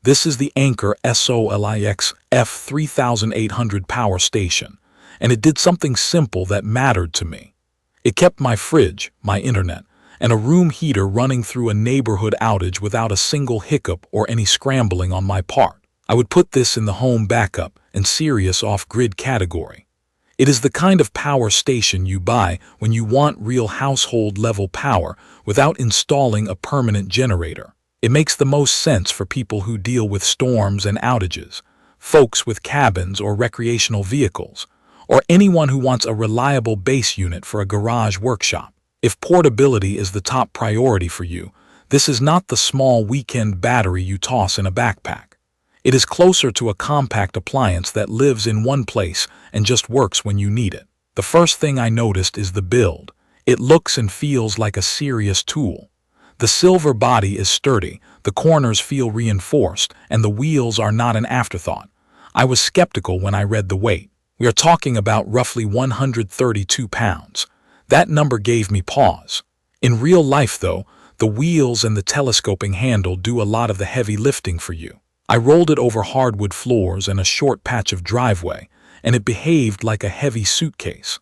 This is the Anker SOLIX F3800 power station, and it did something simple that mattered to me. It kept my fridge, my internet, and a room heater running through a neighborhood outage without a single hiccup or any scrambling on my part. I would put this in the home backup and serious off-grid category. It is the kind of power station you buy when you want real household-level power without installing a permanent generator. It makes the most sense for people who deal with storms and outages, folks with cabins or recreational vehicles, or anyone who wants a reliable base unit for a garage workshop. If portability is the top priority for you, this is not the small weekend battery you toss in a backpack. It is closer to a compact appliance that lives in one place and just works when you need it. The first thing I noticed is the build. It looks and feels like a serious tool. The silver body is sturdy, the corners feel reinforced, and the wheels are not an afterthought. I was skeptical when I read the weight. We are talking about roughly 132 pounds. That number gave me pause. In real life, though, the wheels and the telescoping handle do a lot of the heavy lifting for you. I rolled it over hardwood floors and a short patch of driveway, and it behaved like a heavy suitcase.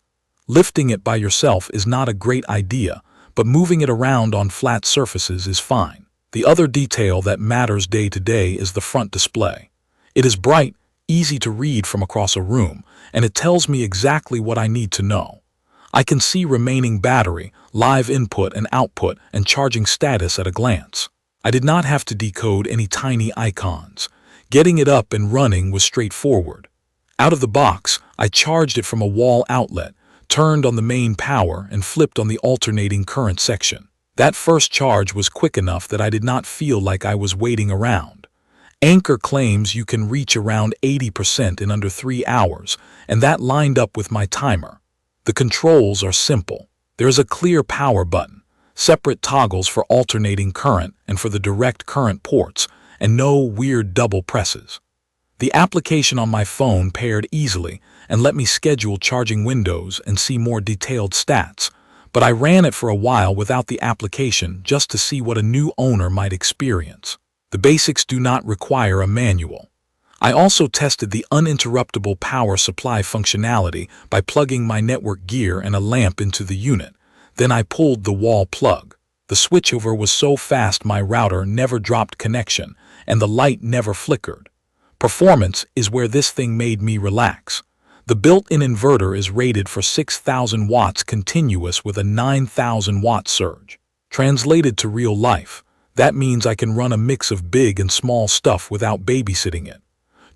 Lifting it by yourself is not a great idea, but moving it around on flat surfaces is fine. The other detail that matters day to day is the front display. It is bright, easy to read from across a room, and it tells me exactly what I need to know. I can see remaining battery, live input and output, and charging status at a glance. I did not have to decode any tiny icons. Getting it up and running was straightforward. Out of the box, I charged it from a wall outlet, turned on the main power, and flipped on the alternating current section. That first charge was quick enough that I did not feel like I was waiting around. Anker claims you can reach around 80% in under 3 hours, and that lined up with my timer. The controls are simple. There is a clear power button, separate toggles for alternating current and for the direct current ports, and no weird double presses. The application on my phone paired easily and let me schedule charging windows and see more detailed stats, but I ran it for a while without the application just to see what a new owner might experience. The basics do not require a manual. I also tested the uninterruptible power supply functionality by plugging my network gear and a lamp into the unit. Then I pulled the wall plug. The switchover was so fast my router never dropped connection and the light never flickered. Performance is where this thing made me relax. The built-in inverter is rated for 6,000 watts continuous with a 9,000 watt surge. Translated to real life, that means I can run a mix of big and small stuff without babysitting it.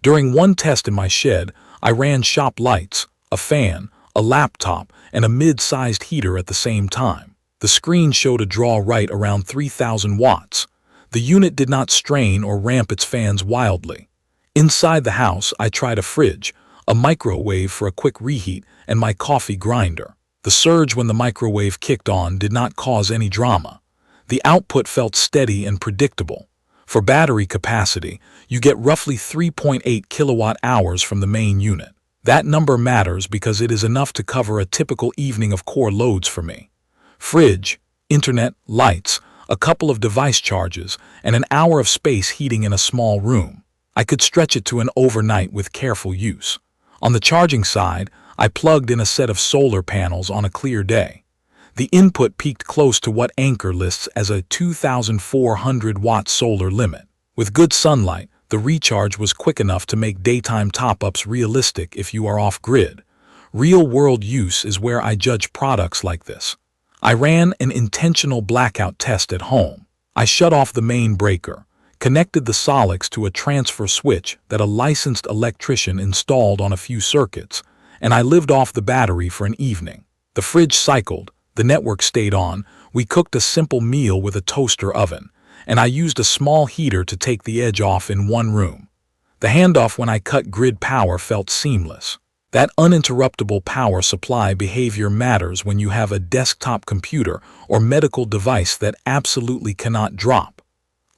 During one test in my shed, I ran shop lights, a fan, a laptop, and a mid-sized heater at the same time. The screen showed a draw right around 3,000 watts. The unit did not strain or ramp its fans wildly. Inside the house, I tried a fridge, a microwave for a quick reheat, and my coffee grinder. The surge when the microwave kicked on did not cause any drama. The output felt steady and predictable. For battery capacity, you get roughly 3.8 kilowatt hours from the main unit. That number matters because it is enough to cover a typical evening of core loads for me. Fridge, internet, lights, a couple of device charges, and an hour of space heating in a small room. I could stretch it to an overnight with careful use. On the charging side, I plugged in a set of solar panels on a clear day. The input peaked close to what Anker lists as a 2,400 watt solar limit. With good sunlight, the recharge was quick enough to make daytime top-ups realistic if you are off-grid. Real-world use is where I judge products like this. I ran an intentional blackout test at home. I shut off the main breaker, connected the SOLIX to a transfer switch that a licensed electrician installed on a few circuits, and I lived off the battery for an evening. The fridge cycled, the network stayed on, we cooked a simple meal with a toaster oven, and I used a small heater to take the edge off in one room. The handoff when I cut grid power felt seamless. That uninterruptible power supply behavior matters when you have a desktop computer or medical device that absolutely cannot drop.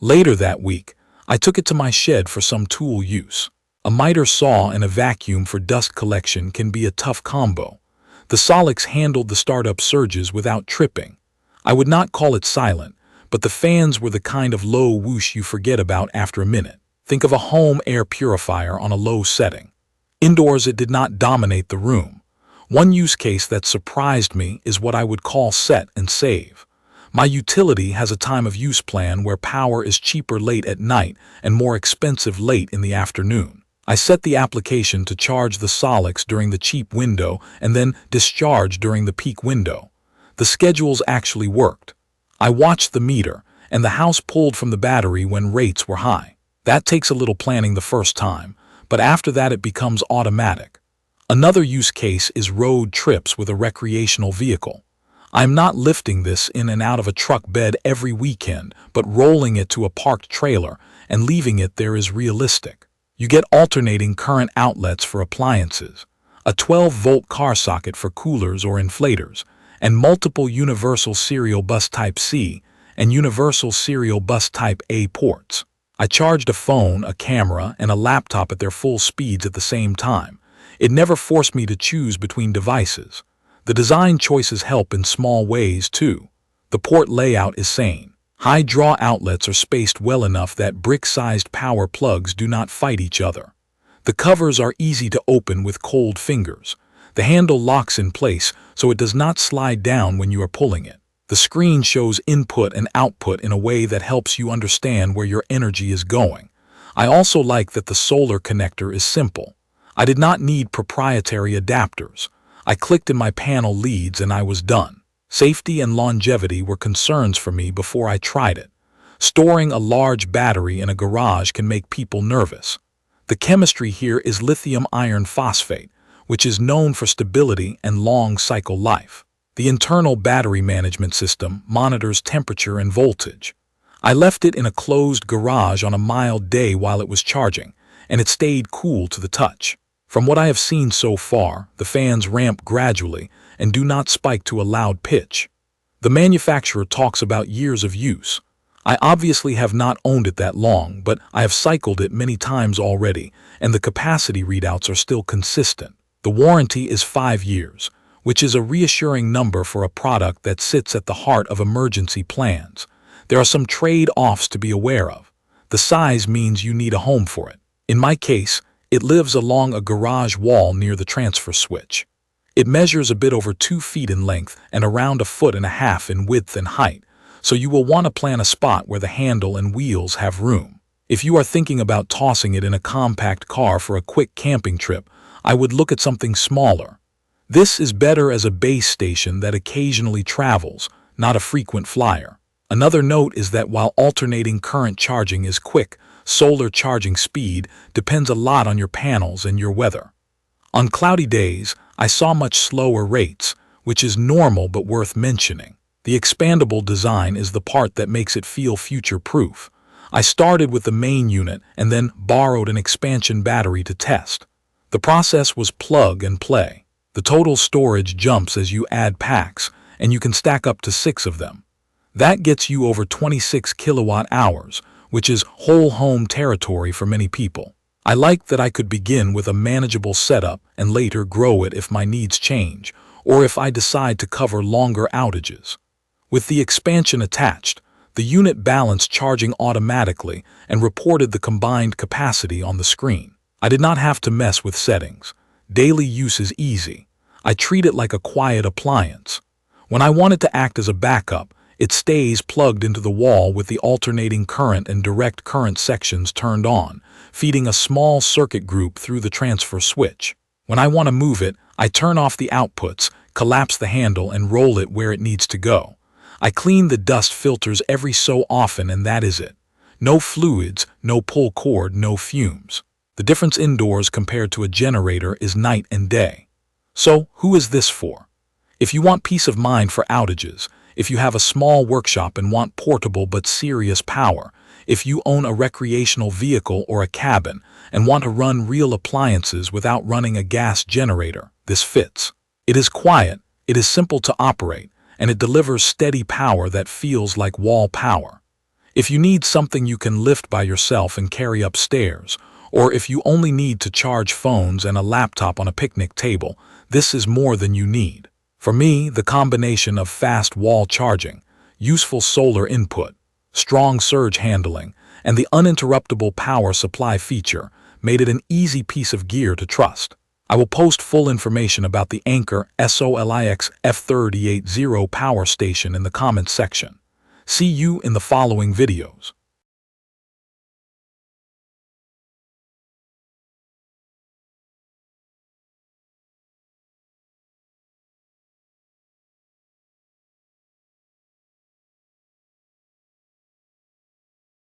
Later that week, I took it to my shed for some tool use. A miter saw and a vacuum for dust collection can be a tough combo. The SOLIX handled the startup surges without tripping. I would not call it silent, but the fans were the kind of low whoosh you forget about after a minute. Think of a home air purifier on a low setting. Indoors, it did not dominate the room. One use case that surprised me is what I would call set and save. My utility has a time of use plan where power is cheaper late at night and more expensive late in the afternoon. I set the application to charge the Solix during the cheap window and then discharge during the peak window. The schedules actually worked. I watched the meter, and the house pulled from the battery when rates were high. That takes a little planning the first time, but after that it becomes automatic. Another use case is road trips with a recreational vehicle. I'm not lifting this in and out of a truck bed every weekend, but rolling it to a parked trailer and leaving it there is realistic. You get alternating current outlets for appliances, a 12-volt car socket for coolers or inflators, and multiple universal serial bus Type C and universal serial bus Type A ports. I charged a phone, a camera, and a laptop at their full speeds at the same time. It never forced me to choose between devices. The design choices help in small ways, too. The port layout is sane. High draw outlets are spaced well enough that brick-sized power plugs do not fight each other. The covers are easy to open with cold fingers. The handle locks in place, so it does not slide down when you are pulling it. The screen shows input and output in a way that helps you understand where your energy is going. I also like that the solar connector is simple. I did not need proprietary adapters. I clicked in my panel leads and I was done. Safety and longevity were concerns for me before I tried it. Storing a large battery in a garage can make people nervous. The chemistry here is lithium iron phosphate, which is known for stability and long cycle life. The internal battery management system monitors temperature and voltage. I left it in a closed garage on a mild day while it was charging, and it stayed cool to the touch. From what I have seen so far, the fans ramp gradually and do not spike to a loud pitch. The manufacturer talks about years of use. I obviously have not owned it that long, but I have cycled it many times already, and the capacity readouts are still consistent. The warranty is 5 years, which is a reassuring number for a product that sits at the heart of emergency plans. There are some trade-offs to be aware of. The size means you need a home for it. In my case, it lives along a garage wall near the transfer switch. It measures a bit over 2 feet in length and around 1.5 feet in width and height, so you will want to plan a spot where the handle and wheels have room. If you are thinking about tossing it in a compact car for a quick camping trip, I would look at something smaller. This is better as a base station that occasionally travels, not a frequent flyer. Another note is that while alternating current charging is quick, solar charging speed depends a lot on your panels and your weather. On cloudy days, I saw much slower rates, which is normal but worth mentioning. The expandable design is the part that makes it feel future-proof. I started with the main unit and then borrowed an expansion battery to test. The process was plug and play. The total storage jumps as you add packs, and you can stack up to 6 of them. That gets you over 26 kilowatt hours, which is whole home territory for many people. I liked that I could begin with a manageable setup and later grow it if my needs change, or if I decide to cover longer outages. With the expansion attached, the unit balanced charging automatically and reported the combined capacity on the screen. I did not have to mess with settings. Daily use is easy. I treat it like a quiet appliance. When I want it to act as a backup, it stays plugged into the wall with the alternating current and direct current sections turned on, feeding a small circuit group through the transfer switch. When I want to move it, I turn off the outputs, collapse the handle, and roll it where it needs to go. I clean the dust filters every so often, and that is it. No fluids, no pull cord, no fumes. The difference indoors compared to a generator is night and day. So, who is this for? If you want peace of mind for outages, if you have a small workshop and want portable but serious power, if you own a recreational vehicle or a cabin and want to run real appliances without running a gas generator, this fits. It is quiet, it is simple to operate, and it delivers steady power that feels like wall power. If you need something you can lift by yourself and carry upstairs, or if you only need to charge phones and a laptop on a picnic table, this is more than you need. For me, the combination of fast wall charging, useful solar input, strong surge handling, and the uninterruptible power supply feature made it an easy piece of gear to trust. I will post full information about the Anker SOLIX F3800 power station in the comments section. See you in the following videos.